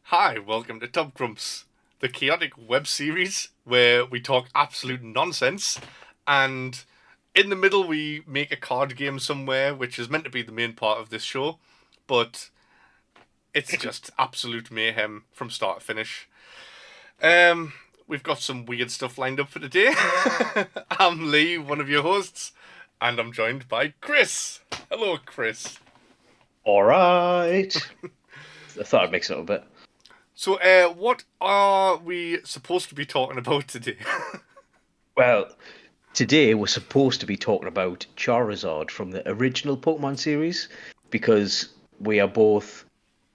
Hi, welcome to Top Grumps, the chaotic web series where we talk absolute nonsense, and in the middle we make a card game somewhere, which is meant to be the main part of this show, but it's just absolute mayhem from start to finish. We've got some weird stuff lined up for today. I'm Lee, one of your hosts, and I'm joined by Kris. Hello, Kris. All right. I thought I'd mix it up a bit. So, what are we supposed to be talking about today? Well, today we're supposed to be talking about Charizard from the original Pokemon series because we are both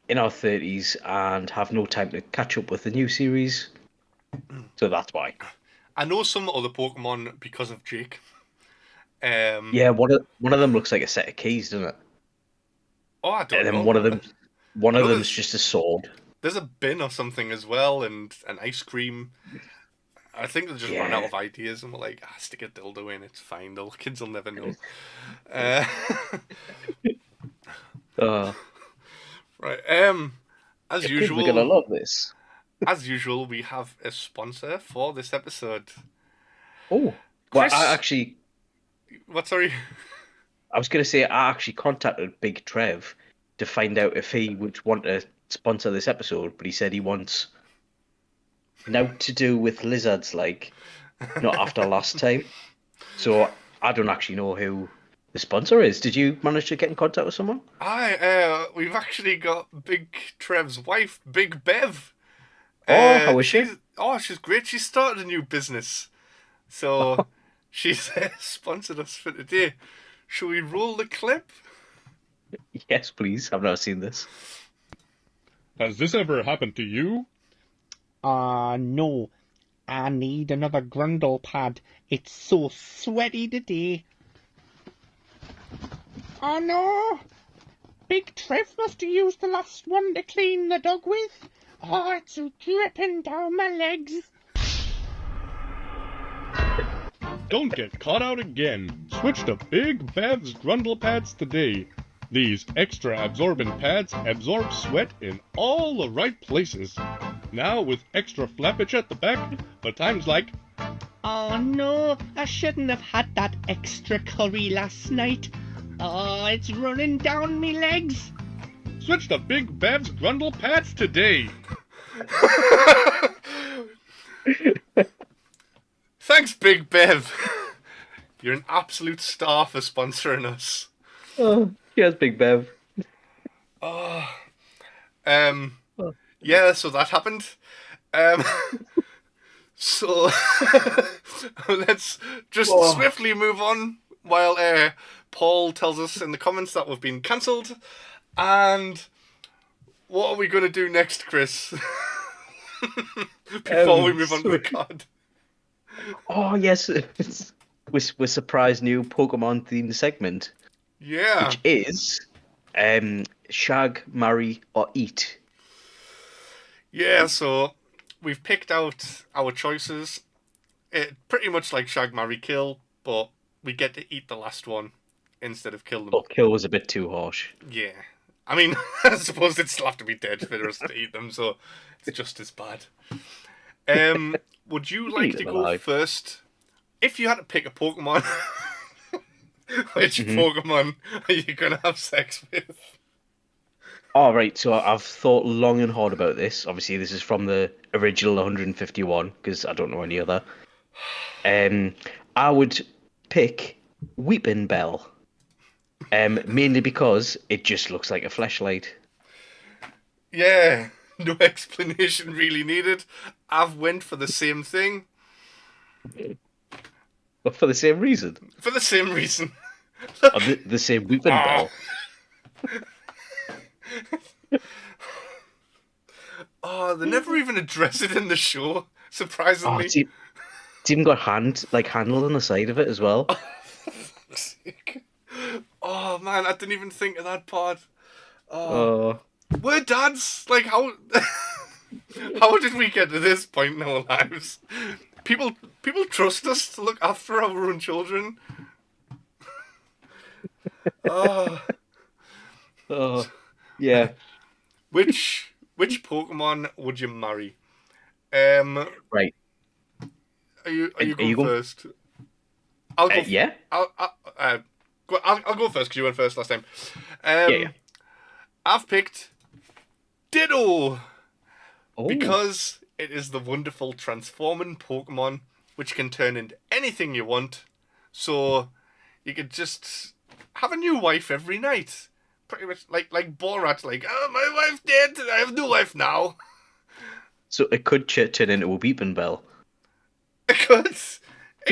in our 30s and have no time to catch up with the new series. So that's why. I know some other Pokemon because of Jake. Yeah, one of them looks like a set of keys, doesn't it? Oh, I don't And then know. one I of know them's just a sword. there's a bin or something as well, and an ice cream. I think they just ran out Yeah. of ideas and were like, stick a dildo in, it's fine. The kids will never know. Uh, Uh, right. As your kids are gonna usual, love this. we have a sponsor for this episode. Oh, well, Kris, what? Sorry. I was gonna say I actually contacted Big Trev to find out if he would want to sponsor this episode, but he said he wants now to do with lizards, like not after last time. So I don't actually know who the sponsor is. Did you manage to get in contact with someone? We've actually got Big Trev's wife, Big Bev. Oh, how is she? She's great. She started a new business, so she's sponsored us for today. Shall we roll the clip? Yes, please. I've never seen this. Has this ever happened to you? No. I need another grundle pad. It's so sweaty today. Oh no! Big Trev must have used the last one to clean the dog with. Oh, it's dripping down my legs. Don't get caught out again. Switch to Big Bev's Grundle Pads today. These extra absorbent pads absorb sweat in all the right places. Now with extra flappage at the back for times like, Oh no, I shouldn't have had that extra curry last night. Oh, it's running down me legs. switch to Big Bev's Grundle Pads today. Thanks, Big Bev. You're an absolute star for sponsoring us. Oh, cheers, Big Bev. Yeah, so that happened. Um, so let's just swiftly move on while Paul tells us in the comments that we've been cancelled. And what are we going to do next, Kris? Before we move on to the card. Oh, yes. We're surprised new Pokemon themed segment, Yeah. which is Shag, Marry, or Eat. Yeah, so we've picked out our choices. Pretty much like Shag, Marry, Kill, but we get to eat the last one instead of kill them. But Kill was a bit too harsh. Yeah. I mean, I suppose they'd still have to be dead for us to eat them, so it's just as bad. Would you like Eat to them go alive. first? If you had to pick a Pokemon, which Pokemon are you going to have sex with? All right, so I've thought long and hard about this. Obviously, this is from the original 151 because I don't know any other. I would pick Weeping Bell, mainly because it just looks like a fleshlight. Yeah, no explanation really needed. I've went for the same thing. But for the same reason, For the same reason. or the same Weeping Bell. Oh, they never even address it in the show, Oh, surprisingly. it's even got handle on the side of it as well. Oh man, I didn't even think of that part. Oh, We're dads. Like how how did we get to this point in our lives? People trust us to look after our own children. Oh, oh, yeah. which which Pokemon would you marry? Um, Right. are you Are going you going? first? I'll go. Yeah. I'll go first because you went first last time. Yeah. I've picked Ditto Oh. because it is the wonderful transforming Pokemon which can turn into anything you want. So you could just have a new wife every night. Pretty much like Borat, like, oh, my wife dead, I have a new wife now. So it could turn into a Bipedal. It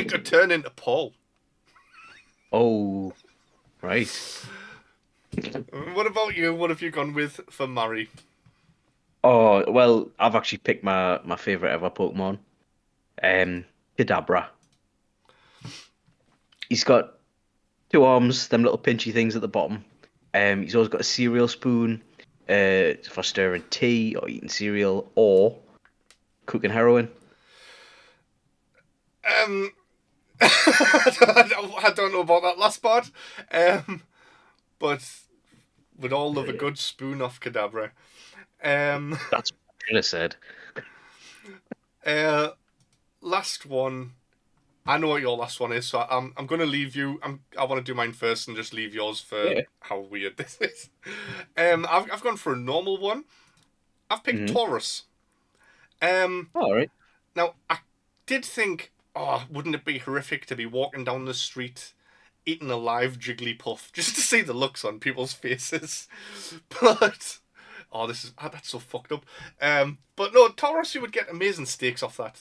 could turn into Paul. Oh, right. What about you? What have you gone with for Murray? Oh, well, I've actually picked my favorite ever Pokemon. Kadabra. He's got two arms, them little pinchy things at the bottom. He's always got a cereal spoon for stirring tea or eating cereal or cooking heroin. I don't know about that last part, but we'd all love a good spoon off Kadabra. That's what I should have said. Last one. I know what your last one is, so I'm going to leave you. I want to do mine first and just leave yours for how weird this is. I've gone for a normal one. I've picked Taurus. All right. Now, I did think, oh, wouldn't it be horrific to be walking down the street eating a live Jigglypuff just to see the looks on people's faces? But, oh, that's so fucked up. But no, Taurus, you would get amazing steaks off that.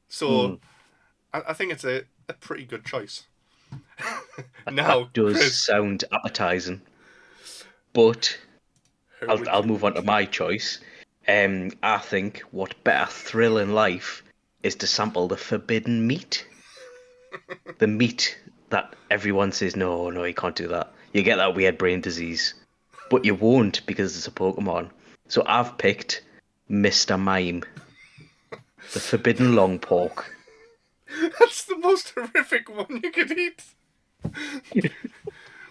So, I think it's a pretty good choice. Now, that does Chris, sound appetizing, but I'll move on to my choice. I think what better thrill in life is to sample the forbidden meat. The meat that everyone says, no, you can't do that. You get that weird brain disease. But you won't because it's a Pokemon. So I've picked Mr. Mime. The forbidden long pork. That's the most horrific one you could eat.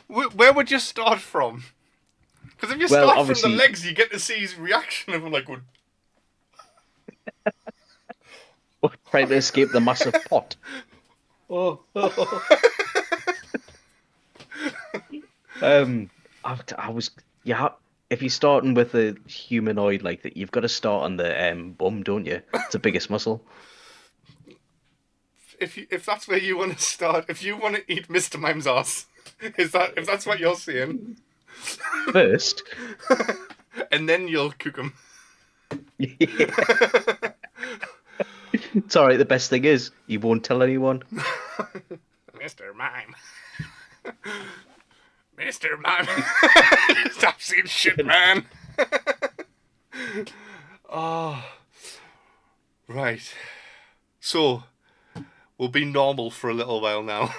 Where would you start from? Because if you start from the legs, you get to see his reaction of him like, trying to escape the massive pot. I was if you're starting with a humanoid like that, you've got to start on the bum, don't you? It's the biggest muscle. If that's where you want to start, if you want to eat Mr. Mime's ass, if that's what you're saying, first, and then you'll cook him. It's alright. The best thing is you won't tell anyone. Mr. Mime. Mr. Mime. Stop saying shit, man. Oh. Right. So, we'll be normal for a little while now.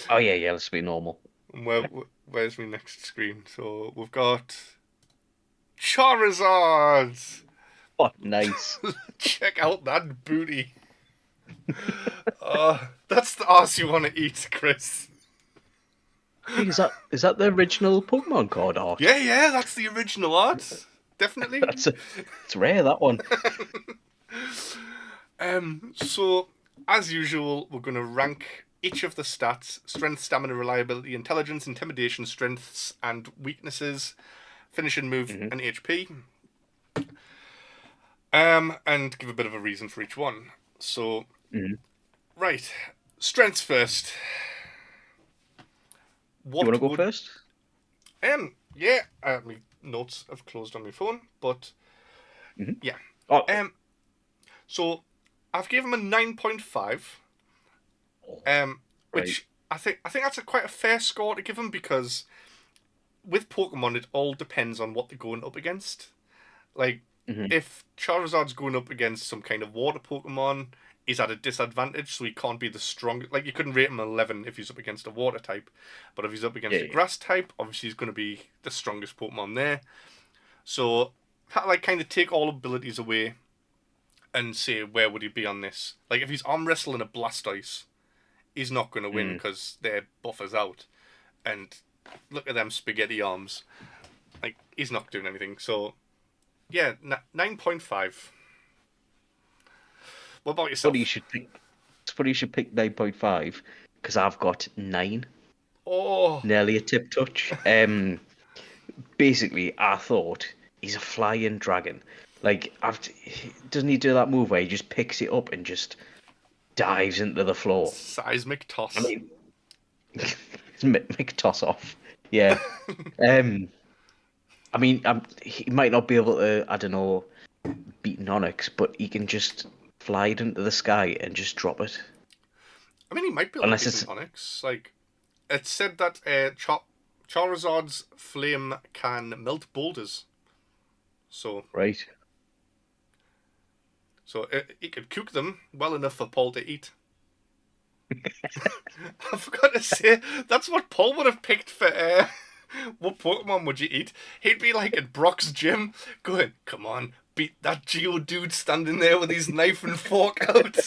Oh, yeah, let's be normal. Where's my next screen? So, we've got Charizard. Oh, nice. Check out that booty. That's the arse you want to eat, Chris. Is that the original Pokemon card art? Yeah, that's the original art. Definitely. It's rare, that one. So, as usual, we're going to rank each of the stats: strength, stamina, reliability, intelligence, intimidation, strengths, and weaknesses, finishing move, and HP. And give a bit of a reason for each one. So, right, strengths first. You want to go first? Yeah. My notes have closed on my phone, but yeah. Oh. So I've given him a 9.5. Which I think that's quite a fair score to give him, because with Pokemon it all depends on what they're going up against. Like, if Charizard's going up against some kind of water Pokemon, he's at a disadvantage, so he can't be the strongest. Like, you couldn't rate him 11 if he's up against a water type, but if he's up against a grass type, obviously he's going to be the strongest Pokemon there. So, kind of take all abilities away and say, where would he be on this? Like, if he's arm wrestling a Blastoise, he's not going to win because their buffer's out. And look at them spaghetti arms. Like, he's not doing anything. So, Yeah, 9.5. What about yourself? Funny you should pick. It's funny you should pick 9.5 because I've got 9, Oh, nearly a tip touch. Basically, I thought he's a flying dragon. Like, doesn't he do that move where he just picks it up and just dives into the floor? seismic I toss. mean, make toss off. Yeah. Um. I mean, he might not be able to. I don't know, beat an Onyx, but he can just fly it into the sky and just drop it. I mean, he might be able to Unless beat it's an Onyx. Like, it's said that Charizard's flame can melt boulders. So, right. he could cook them well enough for Paul to eat. I forgot to say, that's what Paul would have picked for, what Pokemon would you eat? He'd be like at Brock's gym, going, come on, beat that Geodude standing there with his knife and fork out.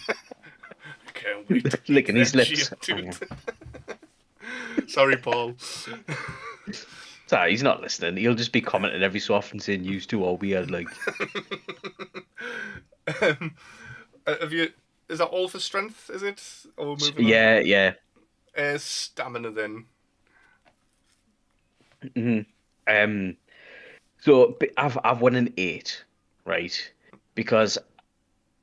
I can't wait to eat Licking his that lips. Geodude. Sorry, Paul. Sorry, he's not listening. He'll just be commenting every so often saying used to or weird, like. um, have you? Is that all for strength? Is it? Or we're moving Yeah, yeah. on? Stamina then. So I've won an 8, right? Because I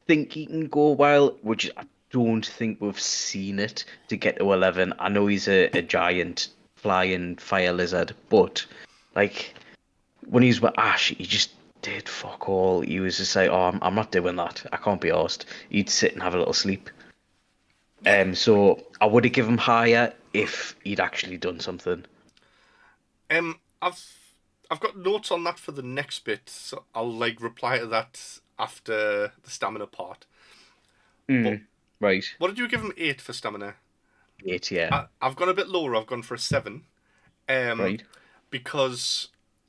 think he can go well, which I don't think we've seen it to get to 11. I know he's a giant flying fire lizard, but like when he was with Ash, he just did fuck all. He was just like, "Oh, I'm not doing that. I can't be arsed." He'd sit and have a little sleep. So I would have given him higher if he'd actually done something. I've got notes on that for the next bit, so I'll like reply to that after the stamina part. But Right. what did you give him 8 for stamina? 8, yeah. I've gone a bit lower. I've gone for a 7. Right. Because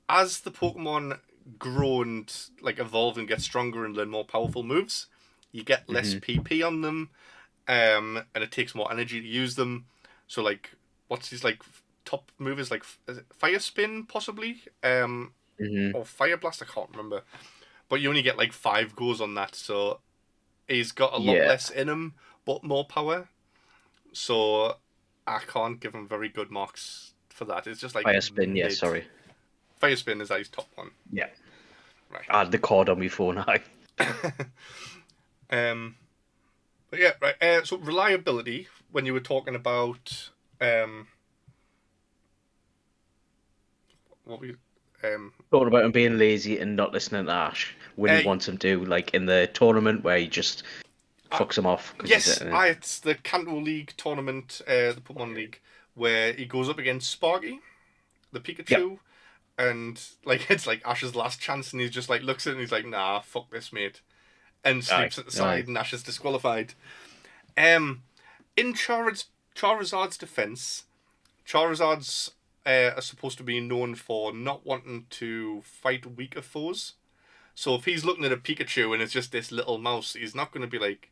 as the Pokemon grow and like evolve and get stronger and learn more powerful moves, you get less PP on them, and it takes more energy to use them. So like, what's his like top move is like is it Fire Spin possibly, or Fire Blast? I can't remember. But you only get like 5 goes on that, so he's got a lot Yeah. less in him, but more power. So I can't give him very good marks for that. It's just like Fire spin, yeah, mid. sorry. Fire Spin is his top one. Yeah. Right. I had the cord on my phone. But yeah, right. So reliability, when you were talking about what we Talking about him being lazy and not listening to Ash when he wants him to, like in the tournament where he just fucks him off. Yes, it's the Kanto League tournament, the Pokemon League, where he goes up against Sparky, the Pikachu, Yep. and like it's like Ash's last chance, and he's just like looks at it and he's like, "Nah, fuck this, mate," and sleeps at the side, and Ash is disqualified. In Charizard's defense, Charizards are supposed to be known for not wanting to fight weaker foes. So if he's looking at a Pikachu and it's just this little mouse, he's not going to be like,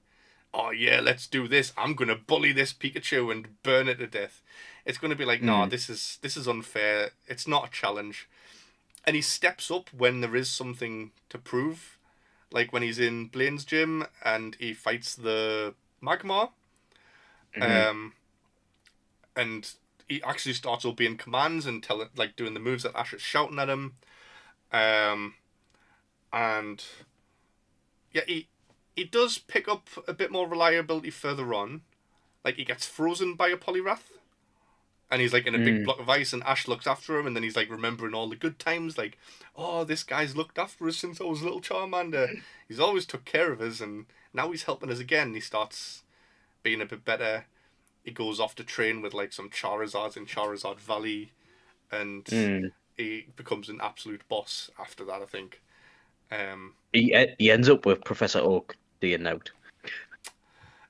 "Oh yeah, let's do this. I'm going to bully this Pikachu and burn it to death." It's going to be like, "Nah, this is unfair. It's not a challenge." And he steps up when there is something to prove. Like when he's in Blaine's gym and he fights the Magmar. And he actually starts obeying commands and doing the moves that Ash is shouting at him. And yeah, he does pick up a bit more reliability further on. Like he gets frozen by a Poliwrath, and he's like in a big block of ice, and Ash looks after him, and then he's like remembering all the good times, like, "Oh, this guy's looked after us since I was a little Charmander. He's always took care of us, and now he's helping us again." He starts being a bit better. He goes off to train with like some Charizards in Charizard Valley, and he becomes an absolute boss after that, I think. He ends up with Professor Oak, the note.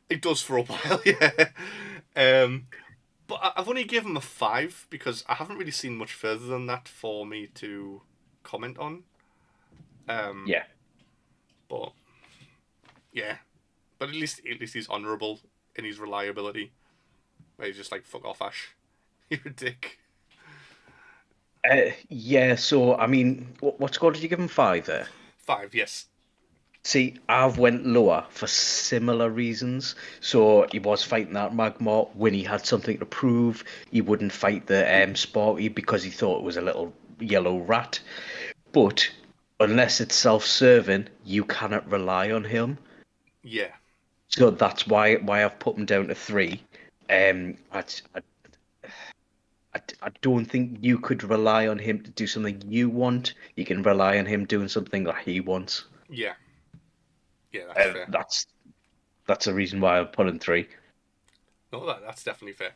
It does for a while, yeah. But I've only given him a 5 because I haven't really seen much further than that for me to comment on. Yeah. But yeah, but at least he's honourable in his reliability. Where he's just like, "Fuck off, Ash, you're a dick." Yeah, so I mean, what score did you give him? 5 there? 5, yes. See, I've went lower for similar reasons. So he was fighting that Magmar when he had something to prove. He wouldn't fight the Sparky because he thought it was a little yellow rat. But unless it's self-serving, you cannot rely on him. Yeah. So that's why I've put him down to 3. Um, I, I I don't think you could rely on him to do something you want. You can rely on him doing something that he wants. Yeah. Yeah, that's fair. That's the reason why I put in 3. No, that's definitely fair.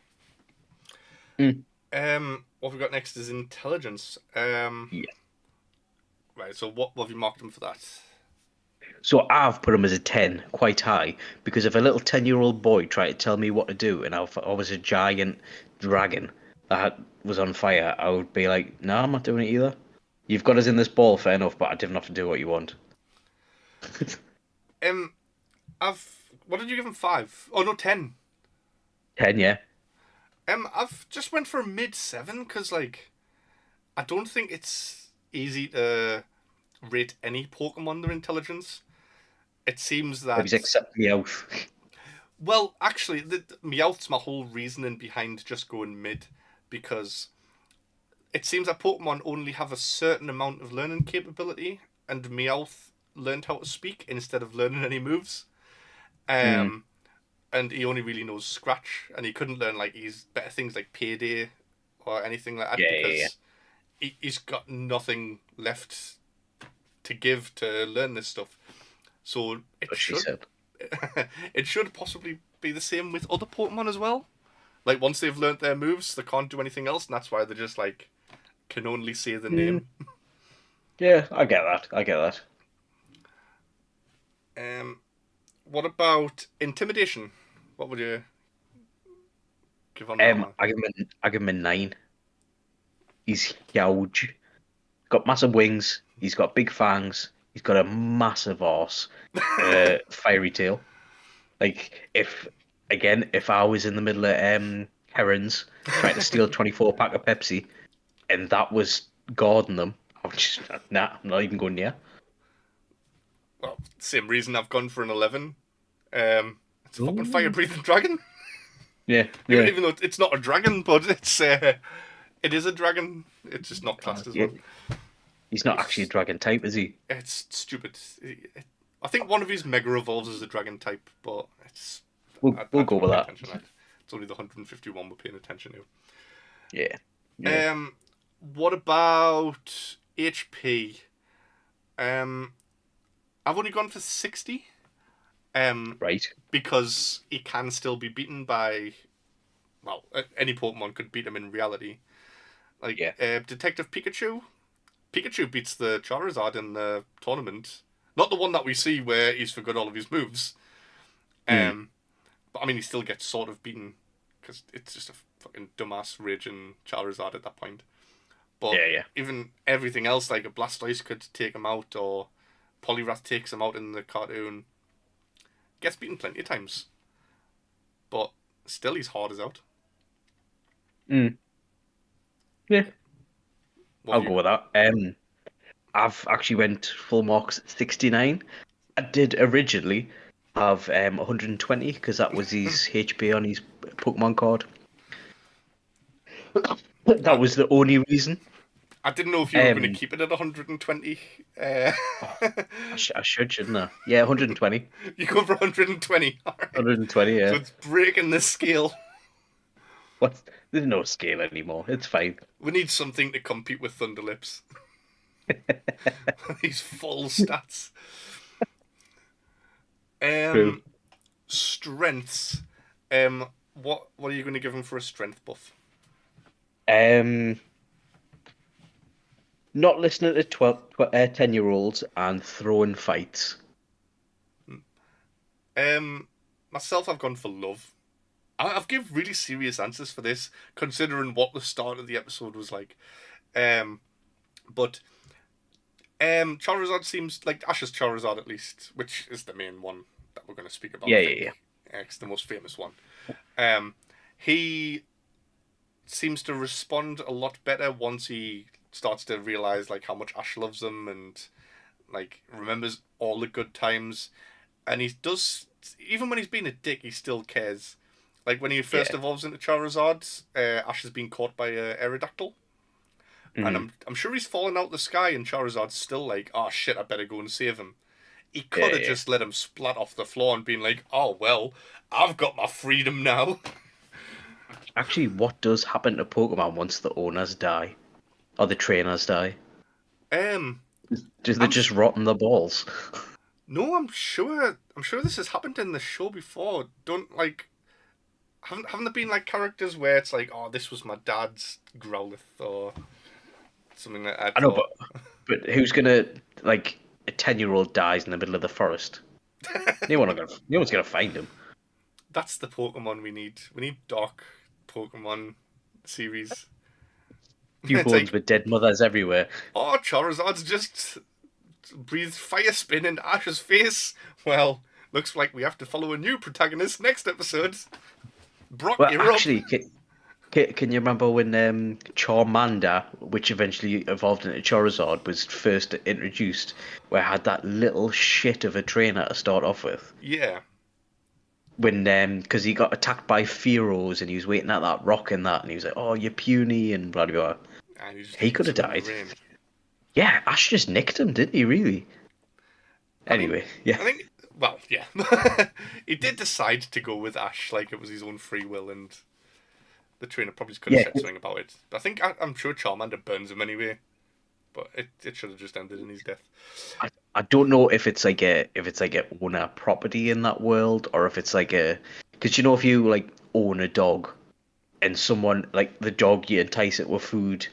Mm. What we got next is intelligence. Yeah. Right, so what have you marked him for that? So I've put him as a 10, quite high, because if a little 10-year-old boy tried to tell me what to do and I was a giant dragon that was on fire, I would be like, no, I'm not doing it either. You've got us in this ball, fair enough, but I didn't have to do what you want. Um, what did you give him? 5? Oh no, 10. 10, yeah. I've just went for a mid-7 because like I don't think it's easy to rate any Pokemon their intelligence. It seems that Except Meowth. well, actually, Meowth's my whole reasoning behind just going mid, because it seems that Pokemon only have a certain amount of learning capability, and Meowth learned how to speak instead of learning any moves. Mm. And he only really knows Scratch, and he couldn't learn like his better things like Payday or anything like that Yeah. because he's got nothing left to give to learn this stuff. So it She should said. it should possibly be the same with other Pokemon as well. Like once they've learnt their moves, they can't do anything else, and that's why they're just like can only say the name. Yeah, I get that. I get that. What about intimidation? What would you give on that one? I give him a 9. He's huge. Got massive wings. He's got big fangs. He's got a massive arse. Fiery tail. Like if I was in the middle of herons trying to steal 24 pack of Pepsi, and that was guarding them, I would just nah, I'm not even going near. Well, same reason I've gone for an 11. It's a fucking Ooh. fire-breathing dragon. Yeah, Even though it's not a dragon, but it is a dragon. It's just not classed as yeah. one. He's not actually a dragon type, is he? It's stupid. I think one of his Mega Evolves as a dragon type, but it's... We'll go with that. It's only the 151 we're paying attention to. Yeah. What about HP? I've only gone for 60. Right. Because he can still be beaten by... Well, any Pokemon could beat him in reality. Like, Detective Pikachu. Pikachu beats the Charizard in the tournament. Not the one that we see where he's forgot all of his moves. But I mean, he still gets sort of beaten because it's just a fucking dumbass raging Charizard at that point. But even everything else, like a Blastoise could take him out, or Poliwrath takes him out in the cartoon. Gets beaten plenty of times. But still, he's hard as out. Yeah. I'll go with that. I've actually went full marks 69. I did originally have 120 because that was his HP on his Pokemon card. That was the only reason. I didn't know if you were going to keep it at 120. I should, shouldn't I? Yeah, 120. You go for 120. All right. 120, yeah. So it's breaking the scale. What? There's no scale anymore. It's fine. We need something to compete with Thunderlips. These full stats. True. Strengths. What are you going to give him for a strength buff? Not listening to 10-year-olds and throwing fights. Myself, I've gone for love. I've given really serious answers for this, considering what the start of the episode was like. But Charizard seems like Ash's Charizard, at least, which is the main one that we're going to speak about. Yeah. It's the most famous one. He seems to respond a lot better once he starts to realize like how much Ash loves him and like remembers all the good times, and he does, even when he's being a dick, he still cares. Like when he first evolves into Charizard, Ash has been caught by a Aerodactyl. And I'm sure he's fallen out the sky, and Charizard's still like, oh shit, I better go and save him. He could have just let him splat off the floor and been like, oh well, I've got my freedom now. Actually, what does happen to Pokemon once the owners die? Or the trainers die? Do they just rot in the balls? No, I'm sure this has happened in the show before. Haven't there been like characters where it's like, oh, this was my dad's Growlithe or something like that? I know, but who's gonna, like, a 10-year-old dies in the middle of the forest? No one's gonna find him. That's the Pokemon we need. We need dark Pokemon series. Newborns like, with dead mothers everywhere. Oh, Charizard's just breathed fire spin in Ash's face. Well, looks like we have to follow a new protagonist next episode. Brock, well, you're actually, can you remember when Charmander, which eventually evolved into Charizard, was first introduced, where it had that little shit of a trainer to start off with? Yeah. When, because he got attacked by Fearos and he was waiting at that rock and that, and he was like, oh, you're puny, and blah, blah, blah. He could have died. Yeah, Ash just nicked him, didn't he, really? Anyway, yeah. I think, well, yeah. He did decide to go with Ash, like it was his own free will, and the trainer probably could have said something about it. But I'm sure Charmander burns him anyway. But it should have just ended in his death. I don't know if it's like a owner property in that world, or if it's like because if you like own a dog, and someone like the dog, you entice it with food,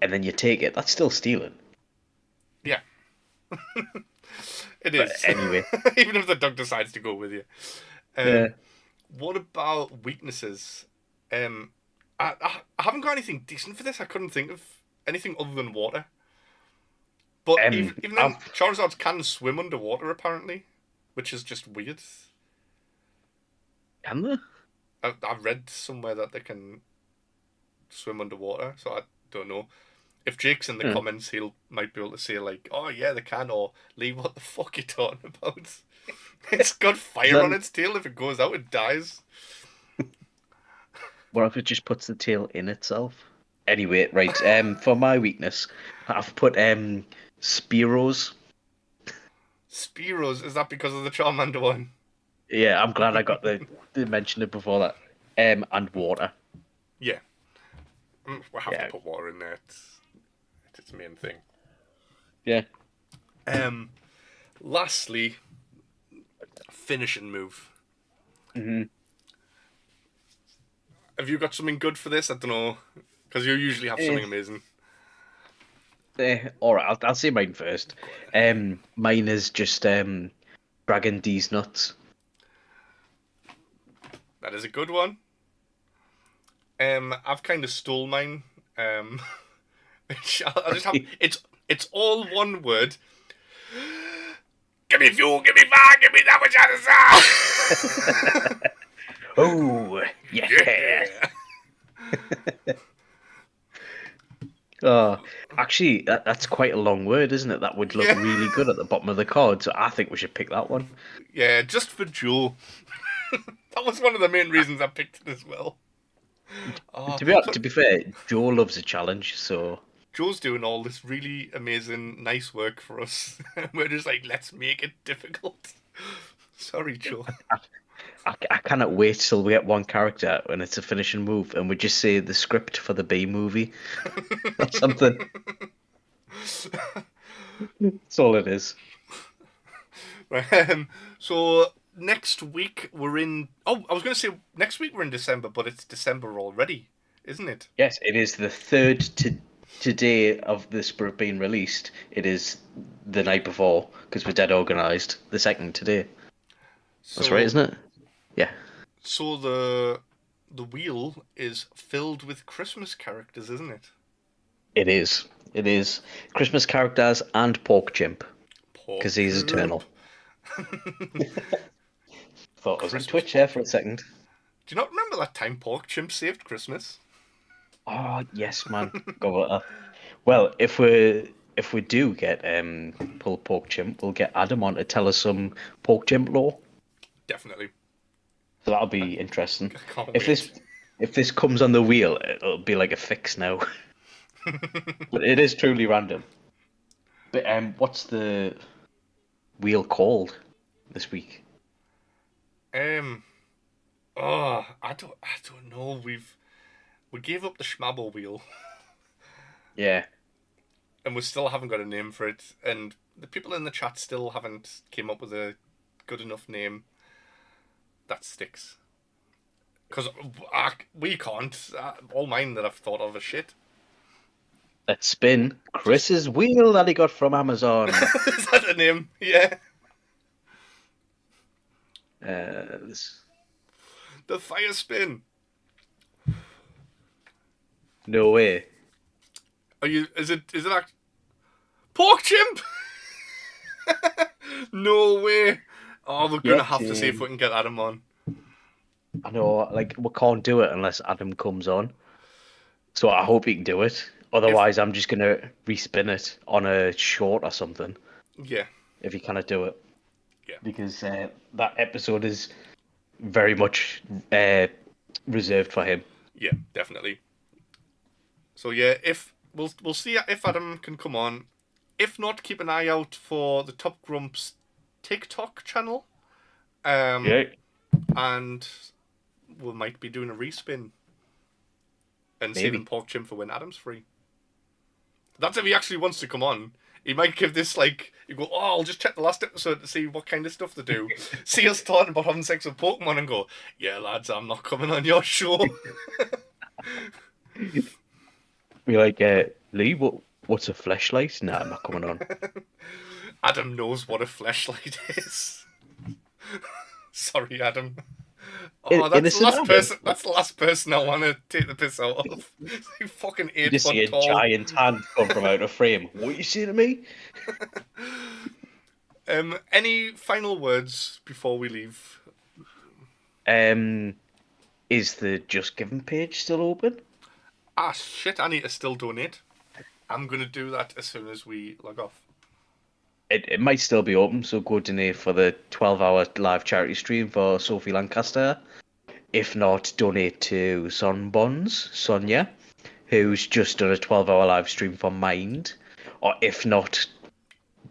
and then you take it, that's still stealing. Yeah. It is. But anyway, even if the dog decides to go with you. What about weaknesses? I haven't got anything decent for this. I couldn't think of anything other than water. But even then, Charizards can swim underwater, apparently, which is just weird. Can they? I read somewhere that they can swim underwater, so I don't know. If Jake's in the comments, might be able to say, like, oh yeah, they can, or Lee, what the fuck are you talking about? It's got fire on its tail. If it goes out, it dies. What if it just puts the tail in itself? Anyway, right, for my weakness, I've put Spearows. Spearows? Is that because of the Charmander one? Yeah, I'm glad I got the mention it before that. And water. Yeah. We'll have to put water in there. It's its main thing. Yeah. Lastly, finishing move. Mm-hmm. Have you got something good for this? I don't know. Because you usually have something amazing. Alright, I'll say mine first. Mine is just Dragon D's nuts. That is a good one. I've kind of stole mine. I'll just have it's all one word. Give me fuel, give me fire, give me that which I desire. Oh, yeah. Actually, that's quite a long word, isn't it? That would look really good at the bottom of the card, so I think we should pick that one. Yeah, just for Joe. That was one of the main reasons I picked it as well. To be fair, Joe loves a challenge, so... Joe's doing all this really amazing, nice work for us. We're just like, let's make it difficult. Sorry, Joe. I cannot wait till we get one character and it's a finishing move and we just say the script for the B movie or something. That's all it is. Right, so next week we're in... Oh, I was going to say next week we're in December, but it's December already, isn't it? Yes, it is the third today of this being released. It is the night before because we're dead organised. The second today. That's right, isn't it? Yeah. So the wheel is filled with Christmas characters, isn't it? It is. It is. Christmas characters and Pork Chimp. Because he's eternal. Thought I was on Twitch there for a second. Do you not remember that time Pork Chimp saved Christmas? Oh, yes, man. Go with that. Well, if we do get pull pork chimp, we'll get Adam on to tell us some pork chimp lore. Definitely. So that'll be interesting. I can't If wait. this comes on the wheel, it'll be like a fix now. But it is truly random. But what's the wheel called this week? I don't know. We gave up the Schmabble wheel, Yeah. and we still haven't got a name for it. And the people in the chat still haven't came up with a good enough name that sticks. Because we can't. All mine that I've thought of are shit. Let's spin Chris's wheel that he got from Amazon. Is that the name? Yeah. This- The fire spin. No way. Is it pork chimp? No way. Oh, we're gonna have to see if we can get Adam on. I know, like, we can't do it unless Adam comes on. So I hope he can do it. Otherwise, I'm just gonna respin it on a short or something. Yeah. If he cannot do it. Yeah. Because that episode is very much reserved for him. Yeah, definitely. So yeah, if we'll see if Adam can come on. If not, keep an eye out for the Top Grumps TikTok channel. Yeah. And we might be doing a respin and Maybe. saving pork chimp for when Adam's free. That's if he actually wants to come on. He might give this you go, oh, I'll just check the last episode to see what kind of stuff to do. See us talking about having sex with Pokemon and go, yeah, lads, I'm not coming on your show. Be like, Lee, what's a fleshlight? Nah, I'm not coming on. Adam knows what a fleshlight is. Sorry, Adam. Oh, that's the last person. That's the last person I want to take the piss out of. You fucking 8 You see foot a tall. giant hand come from out of frame. What you say to me? Any final words before we leave? Is the Just Given page still open? Ah, shit! I need to still donate. I'm gonna do that as soon as we log off. It might still be open, so go donate for the 12-hour live charity stream for Sophie Lancaster. If not, donate to Sonia, who's just done a 12-hour live stream for Mind. Or if not,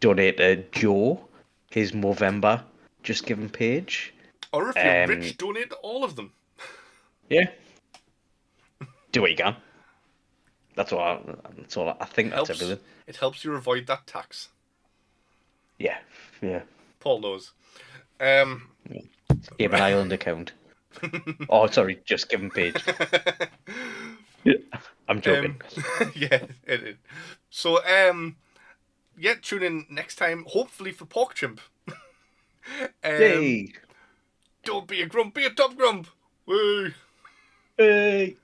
donate to Joe, his Movember Just Given page. Or if you're rich, donate to all of them. Yeah. Do what you can. That's all I think. That's everything. It helps you avoid that tax. Yeah. Paul knows. Game Island account. Oh, sorry, Just Given page. I'm joking. Yeah, it is. So, yeah, tune in next time, hopefully for Pork Chimp. Yay! Don't be a grump, be a top grump. Woo! Hey!